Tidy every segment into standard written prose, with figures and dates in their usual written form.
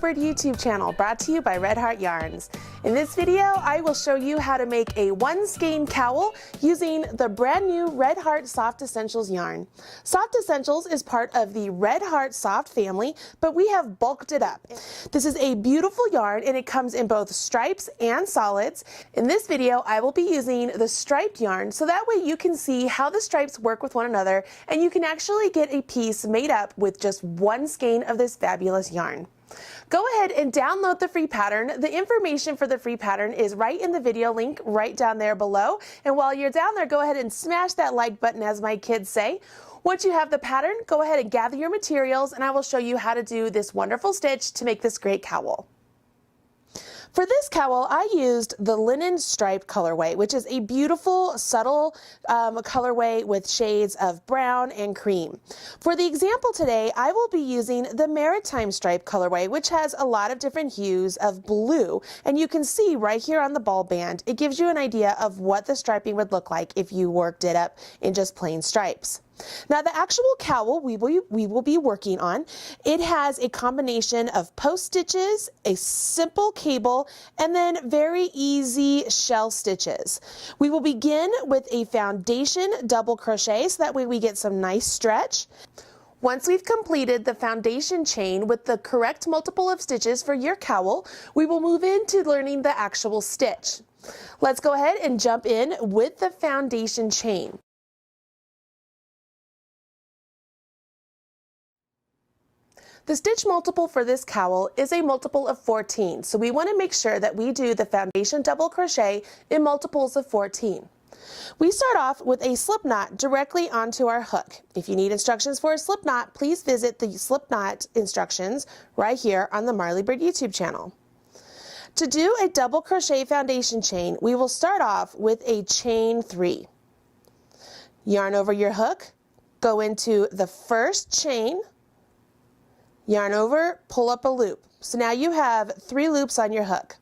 Bird YouTube channel, brought to you by Red Heart Yarns. In this video, I will show you how to make a one skein cowl using the brand new Red Heart Soft Essentials yarn. Soft Essentials is part of the Red Heart Soft family, but we have bulked it up. This is a beautiful yarn and it comes in both stripes and solids. In this video, I will be using the striped yarn so that way you can see how the stripes work with one another and you can actually get a piece made up with just one skein of this fabulous yarn. Go ahead and download the free pattern. The information for the free pattern is right in the video link right down there below. And while you're down there, go ahead and smash that like button, as my kids say. Once you have the pattern, go ahead and gather your materials and I will show you how to do this wonderful stitch to make this great cowl. For this cowl, I used the linen striped colorway, which is a beautiful, subtle colorway with shades of brown and cream. For the example today, I will be using the maritime striped colorway, which has a lot of different hues of blue. And you can see right here on the ball band, it gives you an idea of what the striping would look like if you worked it up in just plain stripes. Now the actual cowl we will be working on, it has a combination of post stitches, a simple cable, and then very easy shell stitches. We will begin with a foundation double crochet so that way we get some nice stretch. Once we've completed the foundation chain with the correct multiple of stitches for your cowl, we will move into learning the actual stitch. Let's go ahead and jump in with the foundation chain. The stitch multiple for this cowl is a multiple of 14, so we want to make sure that we do the foundation double crochet in multiples of 14. We start off with a slip knot directly onto our hook. If you need instructions for a slip knot, please visit the slip knot instructions right here on the Marley Bird YouTube channel. To do a double crochet foundation chain, we will start off with a chain 3. Yarn over your hook, go into the first chain, yarn over, pull up a loop. So now you have 3 loops on your hook.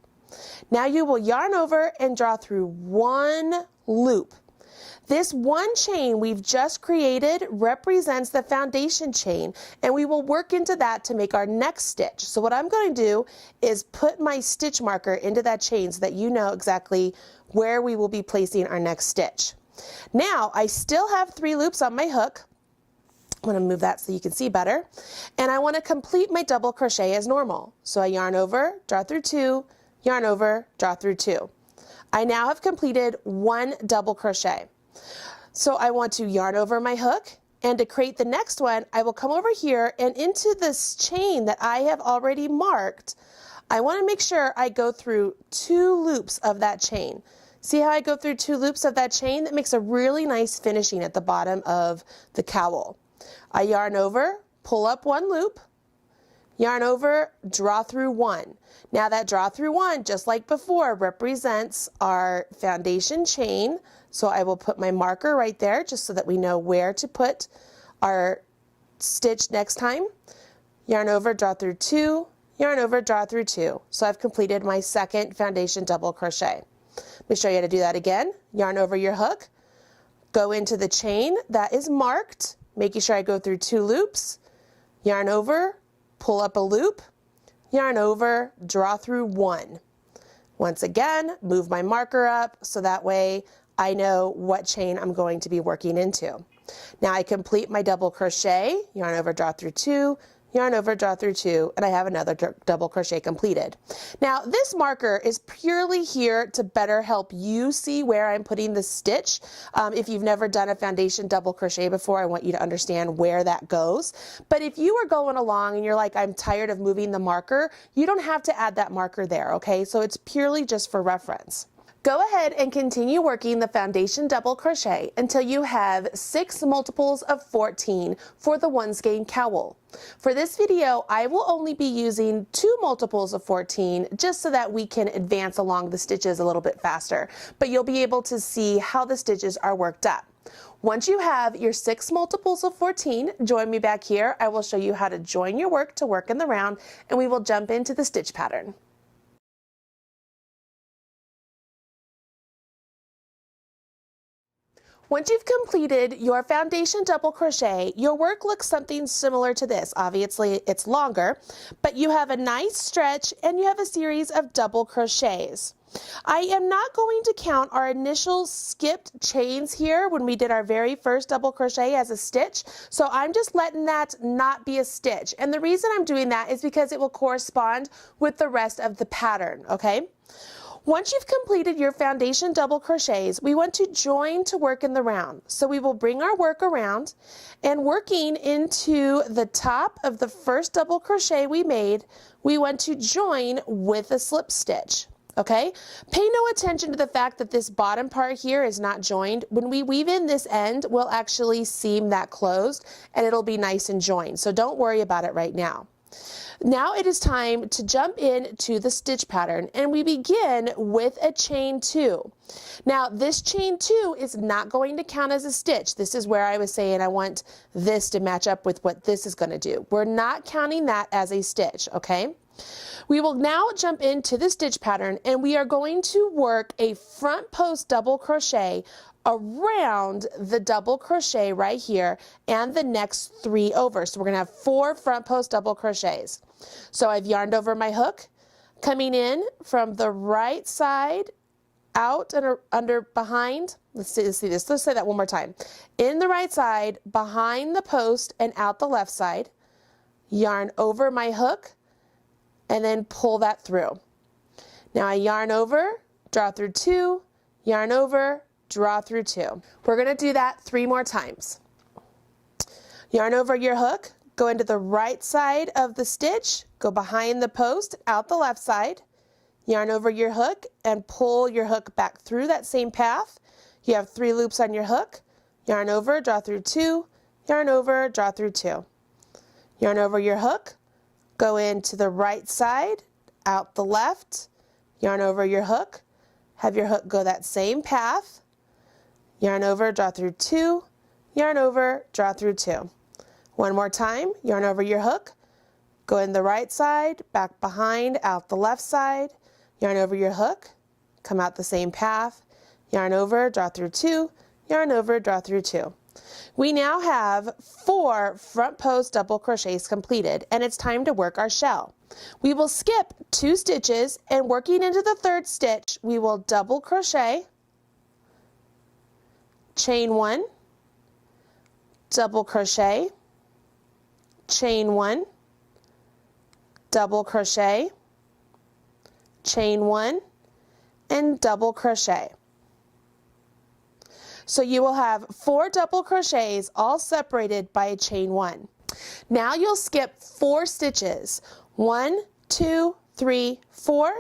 Now you will yarn over and draw through 1 loop. This one chain we've just created represents the foundation chain, and we will work into that to make our next stitch. So what I'm going to do is put my stitch marker into that chain so that you know exactly where we will be placing our next stitch. Now I still have 3 loops on my hook. I'm going to move that so you can see better. And I want to complete my double crochet as normal. So I yarn over, draw through 2, yarn over, draw through 2. I now have completed 1 double crochet. So I want to yarn over my hook, and to create the next one, I will come over here and into this chain that I have already marked, I want to make sure I go through 2 loops of that chain. See how I go through 2 loops of that chain? That makes a really nice finishing at the bottom of the cowl. I yarn over, pull up 1 loop, yarn over, draw through 1. Now that draw through 1, just like before, represents our foundation chain. So I will put my marker right there just so that we know where to put our stitch next time. Yarn over, draw through 2, yarn over, draw through 2. So I've completed my second foundation double crochet. Let me show you how to do that again. Yarn over your hook, go into the chain that is marked, making sure I go through 2 loops, yarn over, pull up a loop, yarn over, draw through 1. Once again, move my marker up so that way I know what chain I'm going to be working into. Now I complete my double crochet, yarn over, draw through 2, yarn over, draw through 2, and I have another double crochet completed. Now this marker is purely here to better help you see where I'm putting the stitch. If you've never done a foundation double crochet before, I want you to understand where that goes. But if you are going along and you're like, I'm tired of moving the marker, you don't have to add that marker there, okay? So it's purely just for reference. Go ahead and continue working the foundation double crochet until you have 6 multiples of 14 for the one skein cowl. For this video, I will only be using 2 multiples of 14 just so that we can advance along the stitches a little bit faster, but you'll be able to see how the stitches are worked up. Once you have your 6 multiples of 14, join me back here. I will show you how to join your work to work in the round, and we will jump into the stitch pattern. Once you've completed your foundation double crochet, your work looks something similar to this. Obviously, it's longer, but you have a nice stretch and you have a series of double crochets. I am not going to count our initial skipped chains here when we did our very first double crochet as a stitch, so I'm just letting that not be a stitch. And the reason I'm doing that is because it will correspond with the rest of the pattern, okay? Once you've completed your foundation double crochets, we want to join to work in the round. So we will bring our work around, and working into the top of the first double crochet we made, we want to join with a slip stitch. Okay, pay no attention to the fact that this bottom part here is not joined. When we weave in this end, we'll actually seam that closed and it'll be nice and joined. So don't worry about it right now. Now it is time to jump into the stitch pattern, and we begin with a chain 2. Now this chain 2 is not going to count as a stitch. This is where I was saying I want this to match up with what this is going to do. We're not counting that as a stitch, okay? We will now jump into the stitch pattern, and we are going to work a front post double crochet around the double crochet right here and the next 3 over. So we're going to have 4 front post double crochets. So I've yarned over my hook, coming in from the right side out and under behind. Let's see this. Let's say that one more time. In the right side, behind the post and out the left side. Yarn over my hook, and then pull that through. Now I yarn over, draw through 2, yarn over, draw through 2. We're going to do that 3 more times. Yarn over your hook, go into the right side of the stitch, go behind the post, out the left side, yarn over your hook, and pull your hook back through that same path. You have 3 loops on your hook, yarn over, draw through 2, yarn over, draw through 2. Yarn over your hook, go into the right side, out the left, yarn over your hook, have your hook go that same path, yarn over, draw through 2, yarn over, draw through 2. One more time, yarn over your hook, go in the right side, back behind, out the left side, yarn over your hook, come out the same path, yarn over, draw through 2, yarn over, draw through 2. We now have 4 front post double crochets completed, and it's time to work our shell. We will skip 2 stitches, and working into the 3rd stitch, we will double crochet, chain 1, double crochet, chain 1, double crochet, chain 1, and double crochet. So you will have 4 double crochets all separated by a chain 1. Now you'll skip 4 stitches. 1, 2, 3, 4.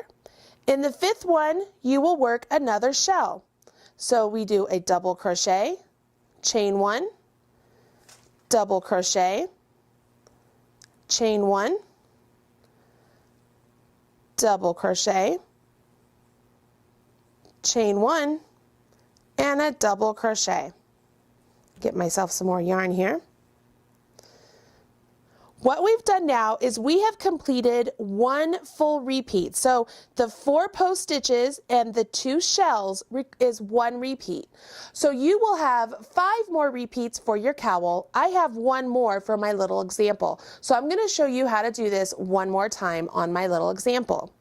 In the 5th one, you will work another shell. So we do a double crochet, chain 1, double crochet, chain 1, double crochet, chain 1, and a double crochet. Get myself some more yarn here. What we've done now is we have completed 1 full repeat. So the 4 post stitches and the 2 shells is 1 repeat. So you will have 5 more repeats for your cowl. I have 1 more for my little example. So I'm going to show you how to do this one more time on my little example.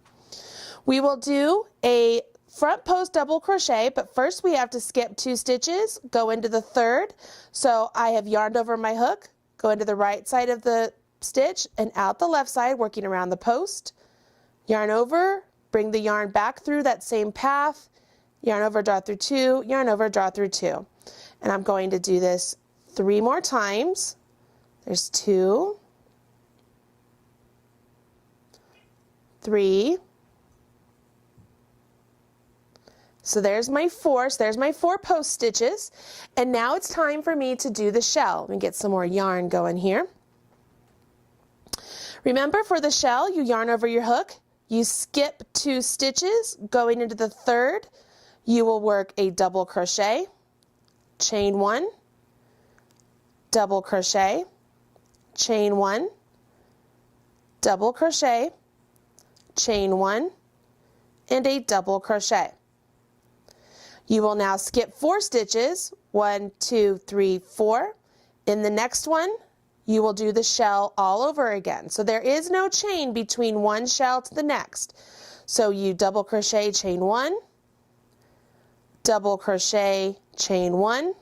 We will do a front post double crochet, but first we have to skip 2 stitches, go into the 3rd. So I have yarned over my hook, go into the right side of the stitch and out the left side, working around the post, yarn over, bring the yarn back through that same path, yarn over, draw through 2, yarn over, draw through 2. And I'm going to do this 3 more times. There's 2, 3, so there's my 4, so there's my 4 post stitches, and now it's time for me to do the shell. Let me get some more yarn going here. Remember, for the shell, you yarn over your hook, you skip 2 stitches, going into the 3rd, you will work a double crochet, chain 1, double crochet, chain 1, double crochet, chain 1, and a double crochet. You will now skip 4 stitches, 1, 2, 3, 4. In the next one, you will do the shell all over again. So there is no chain between one shell to the next. So you double crochet, chain 1, double crochet, chain 1,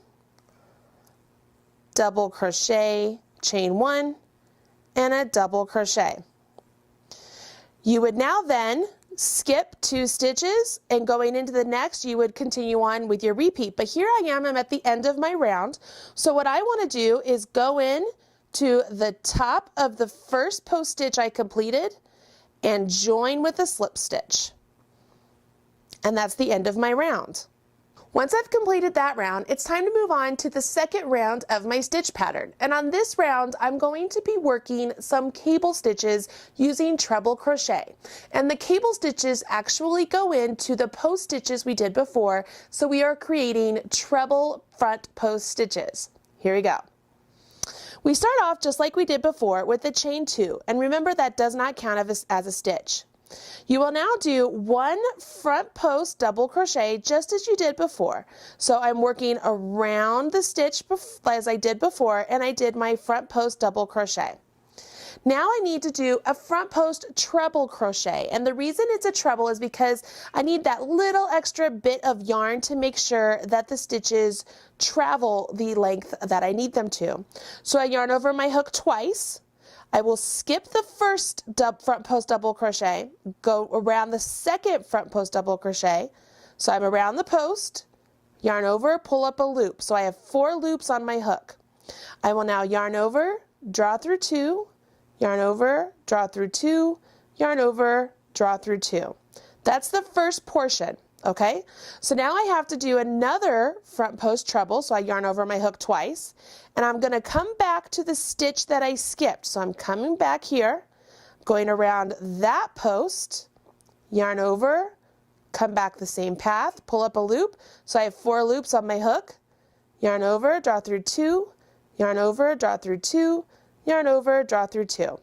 double crochet, chain 1, and a double crochet. You would now then skip 2 stitches, and going into the next you would continue on with your repeat. But here I am, I'm at the end of my round. So what I want to do is go in to the top of the first post stitch I completed and join with a slip stitch. And that's the end of my round. Once I've completed that round, it's time to move on to the second round of my stitch pattern. And on this round, I'm going to be working some cable stitches using treble crochet. And the cable stitches actually go into the post stitches we did before, so we are creating treble front post stitches. Here we go. We start off just like we did before with the chain 2, and remember that does not count as a stitch. You will now do 1 front post double crochet just as you did before. So I'm working around the stitch as I did before, and I did my front post double crochet. Now I need to do a front post treble crochet, and the reason it's a treble is because I need that little extra bit of yarn to make sure that the stitches travel the length that I need them to. So I yarn over my hook twice. I will skip the first front post double crochet, go around the second front post double crochet. So I'm around the post, yarn over, pull up a loop. So I have 4 loops on my hook. I will now yarn over, draw through 2, yarn over, draw through 2, yarn over, draw through 2. That's the first portion, okay? So now I have to do another front post treble, so I yarn over my hook twice, and I'm going to come back to the stitch that I skipped. So I'm coming back here, going around that post, yarn over, come back the same path, pull up a loop. So I have 4 loops on my hook, yarn over, draw through 2, yarn over, draw through 2, yarn over, draw through 2.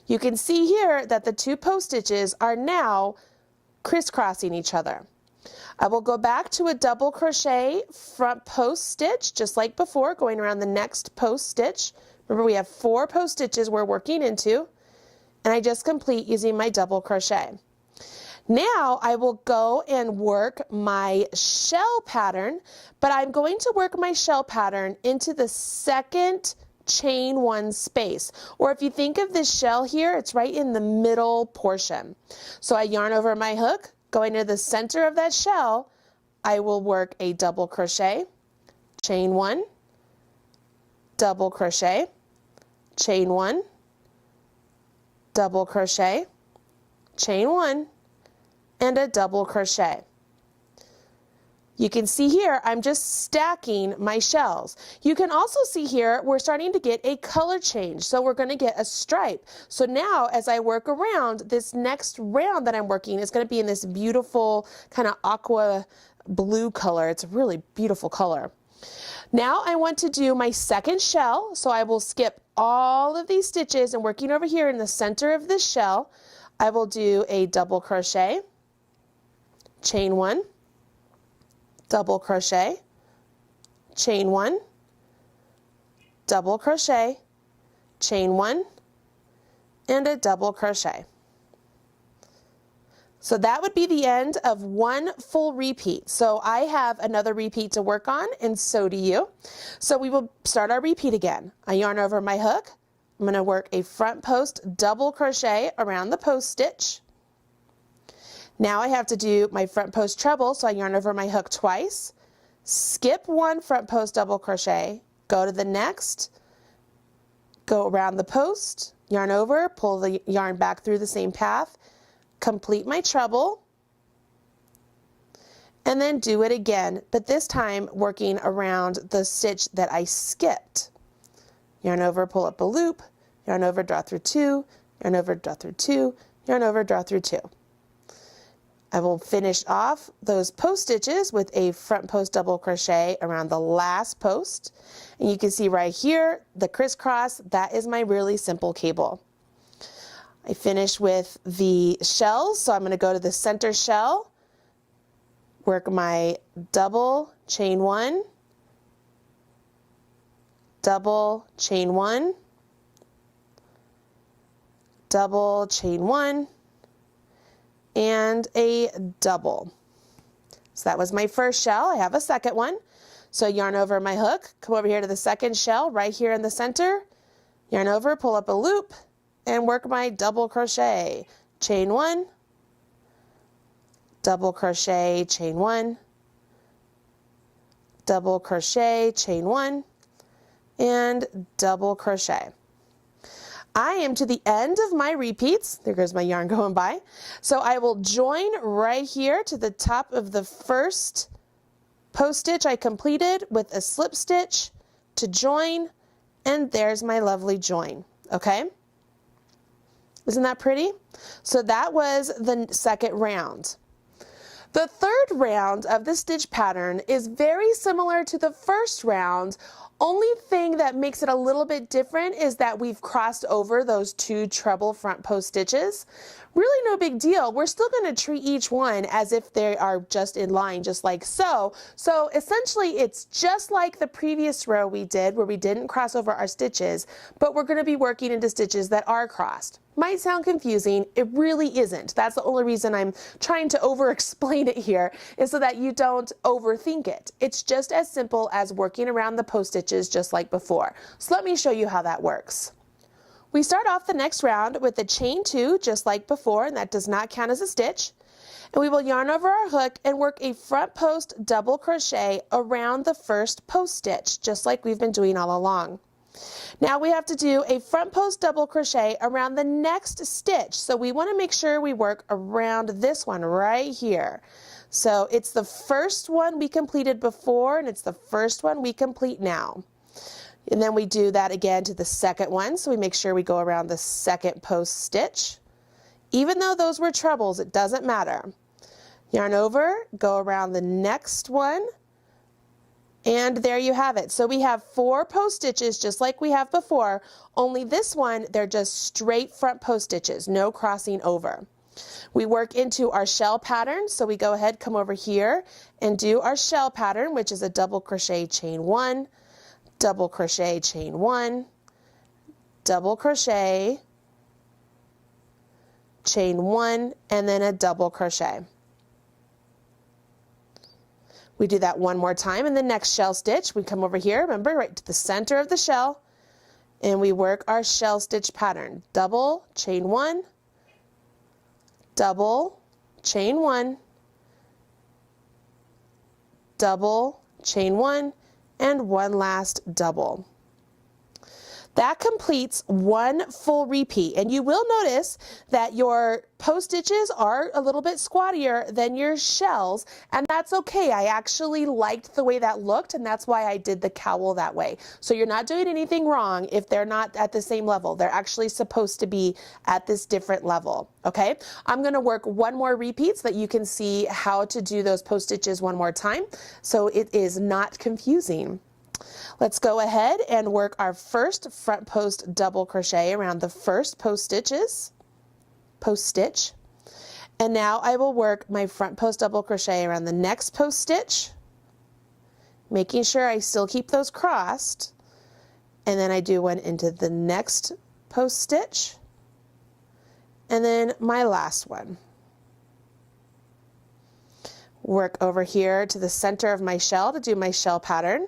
You can see here that the 2 post stitches are now crisscrossing each other. I will go back to a double crochet front post stitch just like before, going around the next post stitch. Remember, we have 4 post stitches we're working into, and I just complete using my double crochet. Now I will go and work my shell pattern, but I'm going to work my shell pattern into the second chain 1 space, or if you think of this shell here, it's right in the middle portion. So I yarn over my hook, going to the center of that shell, I will work a double crochet, chain 1, double crochet, chain 1, double crochet, chain 1, and a double crochet. You can see here I'm just stacking my shells. You can also see here we're starting to get a color change, so we're going to get a stripe. So now as I work around, this next round that I'm working is going to be in this beautiful kind of aqua blue color. It's a really beautiful color. Now I want to do my second shell, so I will skip all of these stitches, and working over here in the center of this shell, I will do a double crochet, chain 1, double crochet, chain 1, double crochet, chain 1, and a double crochet. So that would be the end of 1 full repeat. So I have another repeat to work on, and so do you. So we will start our repeat again. I yarn over my hook. I'm going to work a front post double crochet around the post stitch. Now I have to do my front post treble, so I yarn over my hook twice, skip 1 front post double crochet, go to the next, go around the post, yarn over, pull the yarn back through the same path, complete my treble, and then do it again, but this time working around the stitch that I skipped. Yarn over, pull up a loop, yarn over, draw through 2, yarn over, draw through 2, yarn over, draw through 2. I will finish off those post stitches with a front post double crochet around the last post. And you can see right here, the crisscross, that is my really simple cable. I finish with the shells, so I'm going to go to the center shell, work my double, chain 1, double, chain one, double, chain one, and a double. So that was my first shell. I have a second one. So yarn over my hook, come over here to the second shell right here in the center, yarn over, pull up a loop, and work my double crochet. Chain one, double crochet, chain one, double crochet, chain one, and double crochet. I am to the end of my repeats. There goes my yarn going by. So I will join right here to the top of the first post stitch I completed with a slip stitch to join, and there's my lovely join, okay? Isn't that pretty? So that was the second round. The third round of the stitch pattern is very similar to the first round. Only thing that makes it a little bit different is that we've crossed over those two treble front post stitches. Really no big deal. We're still going to treat each one as if they are just in line, just like so. So essentially it's just like the previous row we did where we didn't cross over our stitches, but we're going to be working into stitches that are crossed. Might sound confusing, it really isn't. That's the only reason I'm trying to over-explain it here, is so that you don't overthink it. It's just as simple as working around the post stitches just like before. So let me show you how that works. We start off the next round with the chain two, just like before, and that does not count as a stitch. And we will yarn over our hook and work a front post double crochet around the first post stitch, just like we've been doing all along. Now we have to do a front post double crochet around the next stitch. So we want to make sure we work around this one right here. So it's the first one we completed before, and it's the first one we complete now. And then we do that again to the second one. So we make sure we go around the second post stitch. Even though those were trebles, it doesn't matter. Yarn over, go around the next one. And there you have it. So we have 4 post stitches just like we have before, only this one, they're just straight front post stitches, no crossing over. We work into our shell pattern, so we go ahead, come over here and do our shell pattern, which is a double crochet, chain one, double crochet, chain one, double crochet, chain one, and then a double crochet. We do that one more time in the next shell stitch. We come over here, remember, right to the center of the shell, and we work our shell stitch pattern. Double, chain one, double, chain one, double, chain one, and one last double. That completes one full repeat, and you will notice that your post stitches are a little bit squattier than your shells, and that's okay. I actually liked the way that looked, and that's why I did the cowl that way. So you're not doing anything wrong if they're not at the same level. They're actually supposed to be at this different level, okay? I'm gonna work one more repeat so that you can see how to do those post stitches one more time, so it is not confusing. Let's go ahead and work our first front post double crochet around the first post stitch. And now I will work my front post double crochet around the next post stitch, making sure I still keep those crossed. And then I do one into the next post stitch, and then my last one. Work over here to the center of my shell to do my shell pattern.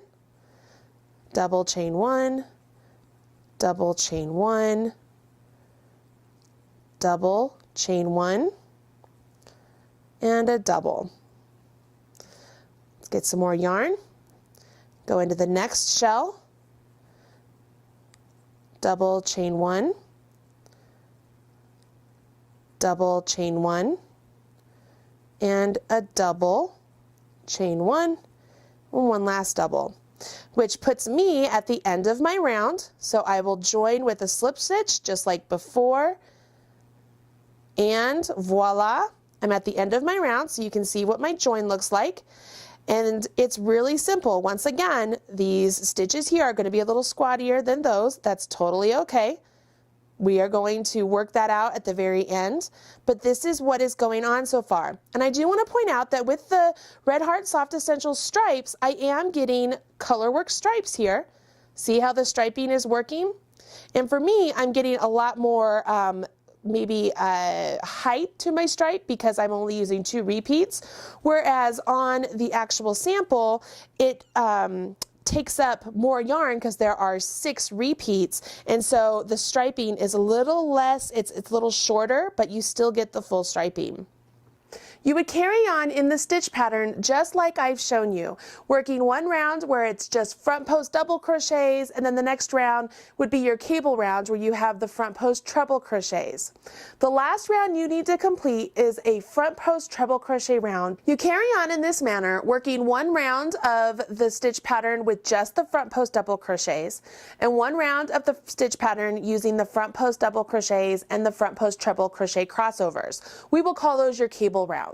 Double chain one, double chain one, double chain one, and a double. Let's get some more yarn. Go into the next shell, double chain one, double chain one, and a double chain one, and one last double, which puts me at the end of my round. So I will join with a slip stitch just like before, and voila, I'm at the end of my round, so you can see what my join looks like. And it's really simple. Once again, these stitches here are going to be a little squattier than those. That's totally okay. We are going to work that out at the very end, but this is what is going on so far. And I do want to point out that with the Red Heart Soft Essentials stripes, I am getting colorwork stripes here. See how the striping is working? And for me, I'm getting a lot more maybe height to my stripe because I'm only using 2 repeats, whereas on the actual sample, it takes up more yarn because there are 6 repeats, and so the striping is a little less, it's a little shorter, but you still get the full striping. You would carry on in the stitch pattern just like I've shown you, working one round where it's just front post double crochets, and then the next round would be your cable round where you have the front post treble crochets. The last round you need to complete is a front post treble crochet round. You carry on in this manner, working one round of the stitch pattern with just the front post double crochets, and one round of the stitch pattern using the front post double crochets and the front post treble crochet crossovers. We will call those your cable rounds.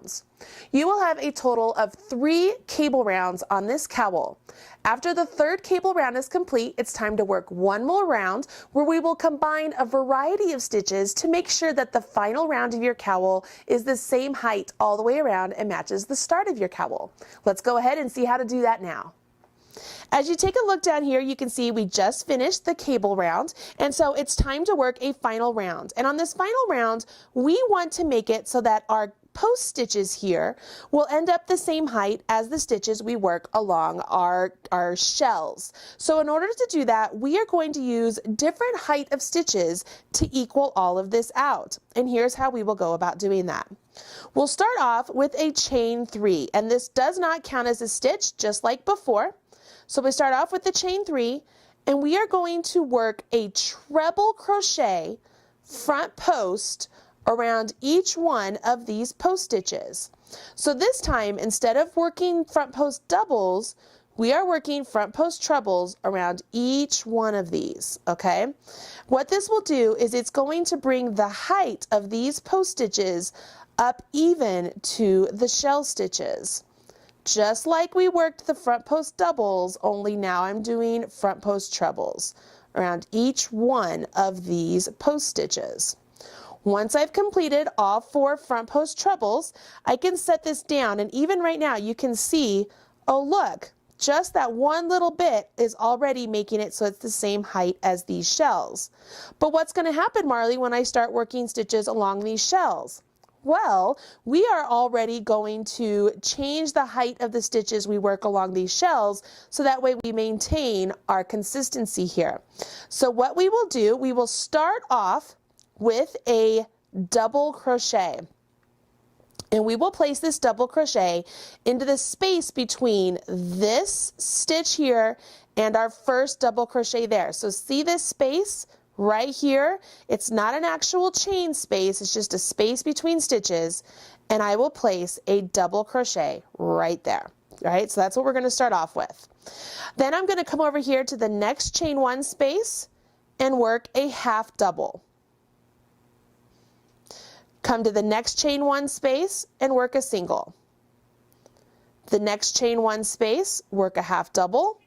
You will have a total of 3 cable rounds on this cowl. After the 3rd cable round is complete, it's time to work one more round where we will combine a variety of stitches to make sure that the final round of your cowl is the same height all the way around and matches the start of your cowl. Let's go ahead and see how to do that now. As you take a look down here, you can see we just finished the cable round, and so it's time to work a final round. And on this final round, we want to make it so that our post stitches here will end up the same height as the stitches we work along our shells. So in order to do that, we are going to use different height of stitches to equal all of this out. And here's how we will go about doing that. We'll start off with a chain 3, and this does not count as a stitch, just like before. So we start off with the chain 3, and we are going to work a treble crochet front post around each one of these post stitches. So this time, instead of working front post doubles, we are working front post trebles around each one of these, okay? What this will do is it's going to bring the height of these post stitches up even to the shell stitches. Just like we worked the front post doubles, only now I'm doing front post trebles around each one of these post stitches. Once I've completed all 4 front post trebles, I can set this down, and even right now you can see, oh look, just that one little bit is already making it so it's the same height as these shells. But what's going to happen, Marley, when I start working stitches along these shells? Well, we are already going to change the height of the stitches we work along these shells so that way we maintain our consistency here. So what we will do, we will start off with a double crochet, and we will place this double crochet into the space between this stitch here and our first double crochet there. So see this space right here? It's not an actual chain space, it's just a space between stitches, and I will place a double crochet right there. All right, so that's what we're going to start off with. Then I'm going to come over here to the next chain 1 space and work a half double. Come to the next chain 1 space and work a single. The next chain 1 space, work a half double.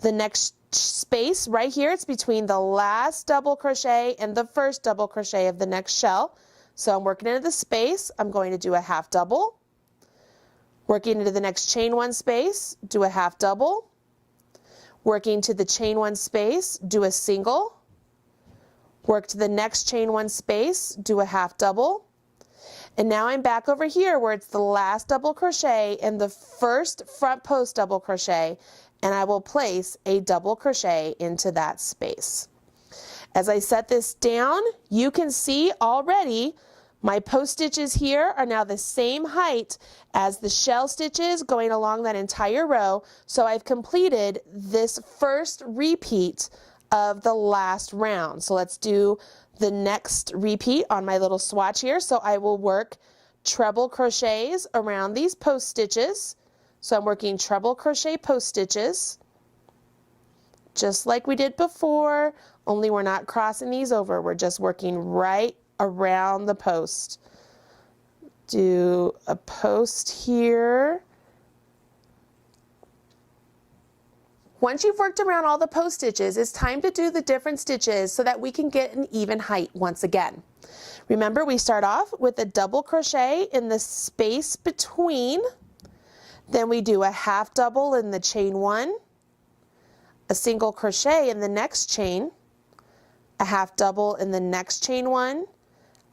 The next space right here, it's between the last double crochet and the first double crochet of the next shell. So I'm working into the space, I'm going to do a half double. Working into the next chain 1 space, do a half double. Working to the chain 1 space, do a single. Work to the next chain 1 space, do a half double. And now I'm back over here where it's the last double crochet and the first front post double crochet, and I will place a double crochet into that space. As I set this down, you can see already my post stitches here are now the same height as the shell stitches going along that entire row. So I've completed this first repeat of the last round. So let's do the next repeat on my little swatch here. So I will work treble crochets around these post stitches. So I'm working treble crochet post stitches, just like we did before, only we're not crossing these over. We're just working right around the post. Do a post here. Once you've worked around all the post stitches, it's time to do the different stitches so that we can get an even height once again. Remember, we start off with a double crochet in the space between, then we do a half double in the chain 1, a single crochet in the next chain, a half double in the next chain one,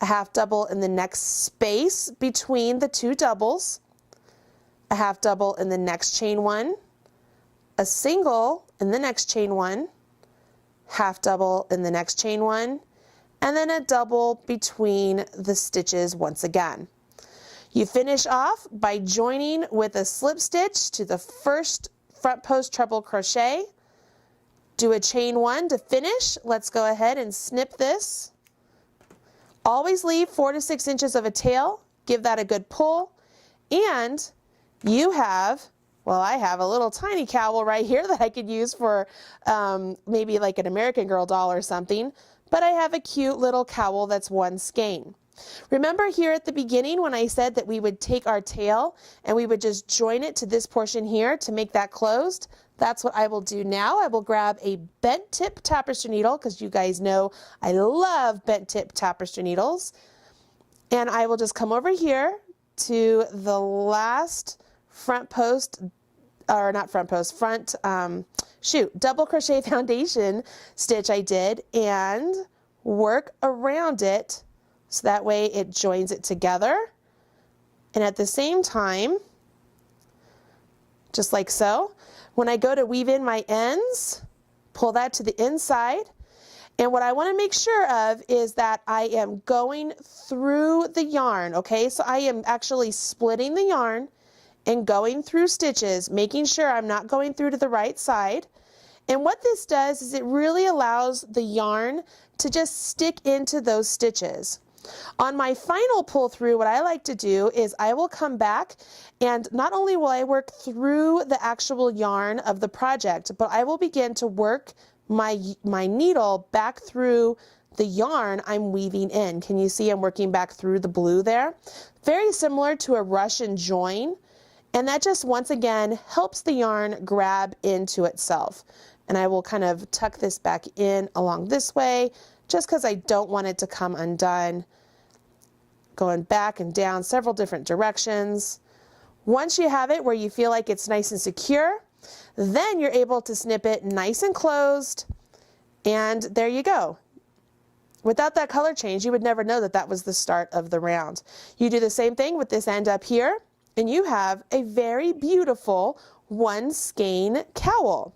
a half double in the next space between the two doubles, a half double in the next chain one, a single in the next chain one, half double in the next chain one, and then a double between the stitches once again. You finish off by joining with a slip stitch to the first front post treble crochet. Do a chain one to finish. Let's go ahead and snip this. Always leave 4 to 6 inches of a tail. Give that a good pull. And you have, well, I have a little tiny cowl right here that I could use for maybe like an American Girl doll or something. But I have a cute little cowl that's one skein. Remember here at the beginning when I said that we would take our tail and we would just join it to this portion here to make that closed? That's what I will do now. I will grab a bent tip tapestry needle, because you guys know I love bent tip tapestry needles. And I will just come over here to the last front post, or not front post, front, double crochet foundation stitch I did, and work around it so that way it joins it together. And at the same time, just like so, when I go to weave in my ends, pull that to the inside. And what I want to make sure of is that I am going through the yarn, okay? So I am actually splitting the yarn and going through stitches, making sure I'm not going through to the right side. And what this does is it really allows the yarn to just stick into those stitches. On my final pull through, what I like to do is I will come back, and not only will I work through the actual yarn of the project, but I will begin to work my needle back through the yarn I'm weaving in. Can you see I'm working back through the blue there? Very similar to a rush and join, and that just once again helps the yarn grab into itself. And I will kind of tuck this back in along this way, just because I don't want it to come undone. Going back and down several different directions. Once you have it where you feel like it's nice and secure, then you're able to snip it nice and closed, and there you go. Without that color change, you would never know that that was the start of the round. You do the same thing with this end up here, and you have a very beautiful one skein cowl.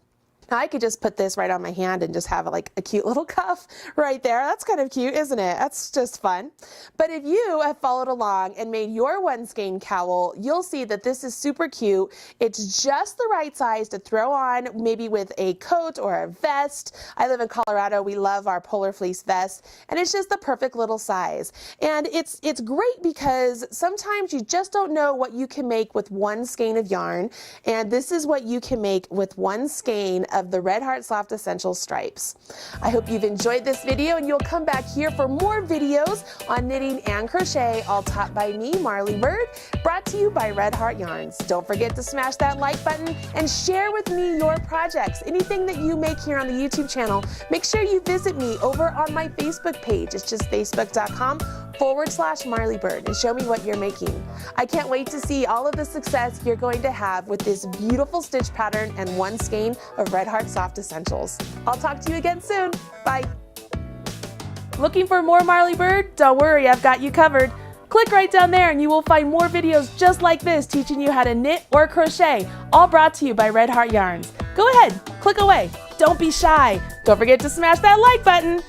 Now I could just put this right on my hand and just have like a cute little cuff right there. That's kind of cute, isn't it? That's just fun. But if you have followed along and made your one skein cowl, you'll see that this is super cute. It's just the right size to throw on maybe with a coat or a vest. I live in Colorado. We love our polar fleece vest, and it's just the perfect little size. And it's great because sometimes you just don't know what you can make with one skein of yarn, and this is what you can make with one skein of the Red Heart Soft Essentials stripes. I hope you've enjoyed this video, and you'll come back here for more videos on knitting and crochet, all taught by me, Marley Bird, brought to you by Red Heart Yarns. Don't forget to smash that like button and share with me your projects. Anything that you make here on the YouTube channel, make sure you visit me over on my Facebook page. It's just facebook.com/Marley Bird, and show me what you're making. I can't wait to see all of the success you're going to have with this beautiful stitch pattern and one skein of Red Heart Soft Essentials. I'll talk to you again soon. Bye. Looking for more Marley Bird? Don't worry, I've got you covered. Click right down there and you will find more videos just like this teaching you how to knit or crochet, all brought to you by Red Heart Yarns. Go ahead, click away. Don't be shy. Don't forget to smash that like button.